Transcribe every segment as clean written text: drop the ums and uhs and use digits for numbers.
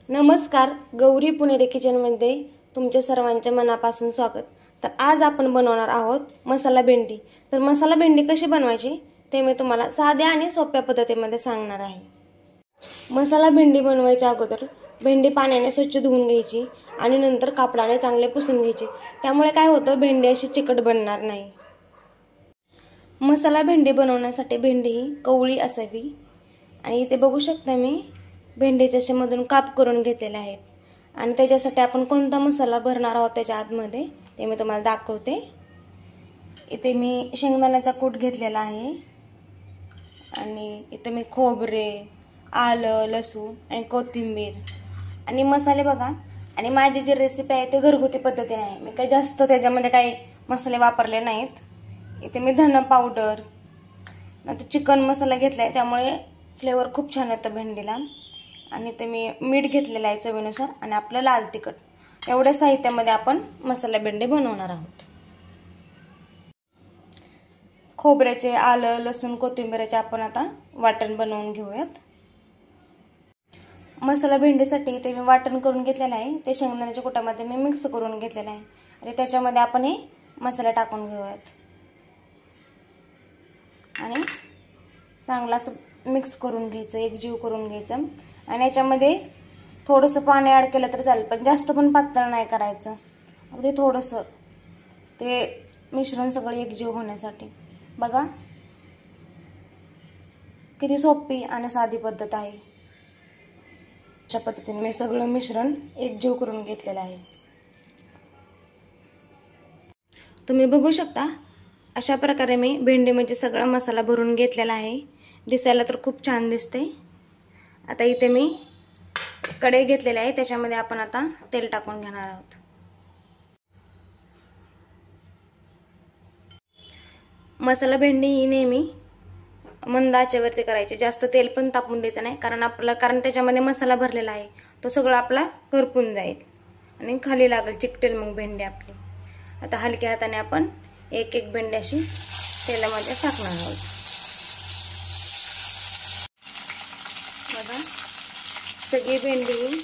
नमस्कार, गौरी पुणेरी किचनमध्ये तुमच्या सर्वांचे मनापासून स्वागत। तर आज आपण बनवणार आहोत मसाला भेंडी। तर मसाला भेंडी कशी बनवायची ते मी तुम्हाला साध्या आणि सोप्या पद्धतीमध्ये सांगणार आहे। मसाला भेंडी बनवायच्या अगोदर भेंडी पाण्याने स्वच्छ धुवून घ्यायची आणि नंतर कापडाने चांगले पुसून घ्यायची। त्यामुळे काय होतं, भेंडी अशी चिकट बनणार नाही। मसाला भेंडी बनवण्यासाठी भेंडी ही कवळी असावी आणि इथे बघू शकता मी भेंडीचे असे मधून काप करून घेतलेले आहेत। आणि त्याच्यासाठी आपण कोणता मसाला भरणार आहोत त्याच्या आतमध्ये ते मी तुम्हाला दाखवते। इथे मी शेंगदाण्याचा कूट घेतलेला आहे आणि इथे मी खोबरे, आलं, लसूण आणि कोथिंबीर आणि मसाले बघा। आणि माझी जी रेसिपी आहे ते घरगुती पद्धतीने आहे, मी काही जास्त त्याच्यामध्ये काही मसाले वापरले नाहीत। इथे मी धना पावडर, नंतर चिकन मसाला घेतलाय, त्यामुळे फ्लेवर खूप छान येतो भेंडीला। आणि ते मी मीठ घेतलेलं आहे चवीनुसार आणि आपलं लाल तिखट। एवढ्या साहित्यामध्ये आपण मसाला भेंडी बनवणार आहोत। खोबऱ्याचे, आलं, लसूण, कोथिंबीरचे आपण आता वाटण बनवून घेऊयात। मसाला भेंडीसाठी ते मी वाटण करून घेतलेलं आहे, ते शेंगदाण्याच्या कुटामध्ये मी मिक्स करून घेतलेलं आहे आणि त्याच्यामध्ये आपण हे मसाला टाकून घेऊयात आणि चांगला असं मिक्स करून घ्यायचं, एकजीव करून घ्यायचं। आणि याच्यामध्ये थोडंसं पाणी ऍड केलं तर चालेल, पण जास्त पण पातळ नाही करायचं, अगदी थोडंसं ते मिश्रण सगळं एकजीव होण्यासाठी। बघा किती सोपी आणि साधी पद्धत आहे। अशा पद्धतीने मी सगळं मिश्रण एकजीव करून घेतलेलं आहे। तुम्ही बघू शकता अशा प्रकारे मी भेंडीमध्ये सगळा मसाला भरून घेतलेला आहे। दिसायला तर खूप छान दिसते। आता इथे मी कढई घेतलेली आहे, त्याच्यामध्ये आपण आता तेल टाकून घेणार आहोत। मसाला भेंडी ही नेहमी मंद आचेवरती करायची, जास्त तेल पण तापून द्यायचं नाही, कारण त्याच्यामध्ये मसाला भरलेला आहे, तो सगळा आपला करपून जाईल आणि खाली लागेल, चिकटेल मग भेंडी आपली। आता हलक्या हाताने आपण एक एक भेंडी अशी तेलामध्ये टाकणार आहोत। बघा सगळी भेंडी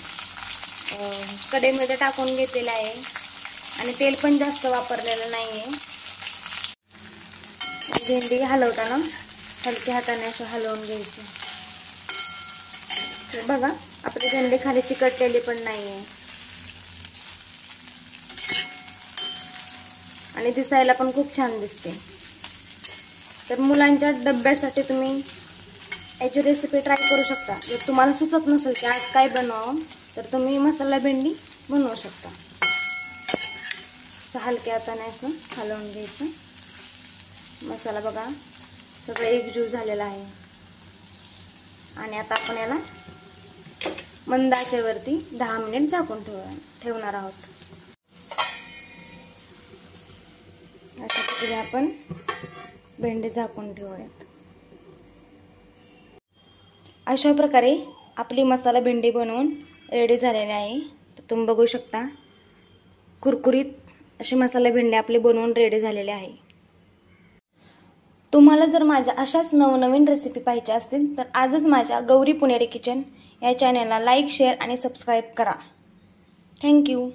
कढईमध्ये टाकून घेतलेली आहे आणि तेल पण जास्त वापरलेलं नाहीये। भेंडी हलवताना हलक्या हाताने असं हलवून घ्यायची। तर बघा आपली भेंडी खाली चिकटलेली पण नाहीये आणि दिसायला पण खूप छान दिसते। तर मुलांच्या डब्यासाठी तुम्ही याची रेसिपी ट्राय करू शकता। जर तुम्हाला सुचत नसेल की आज काय बनवावं तर तुम्ही मसाला भेंडी बनवू शकता। हलक्या हाताने असं हलवून घ्यायचं। मसाला बघा सगळं एकजीव झालेला आहे आणि आता आपण याला मंद आचेवरती 10 मिनिट झाकून ठेवणार आहोत। अशा प्रकारे आपण भेंडी झाकून ठेवूयात। अशा प्रकारे आपली मसाला भेंडी बनवून रेडी झालेली आहे। तर तुम्ही बघू शकता कुरकुरीत अशी मसाला भेंडी आपली बनवून रेडी झालेली आहे। तुम्हाला जर माझ्या अशाच नवनवीन रेसिपी पाहिजे असतील तर आजच माझ्या गौरी पुणेरी किचन या चॅनलला लाईक, शेअर आणि सबस्क्राईब करा। थँक्यू।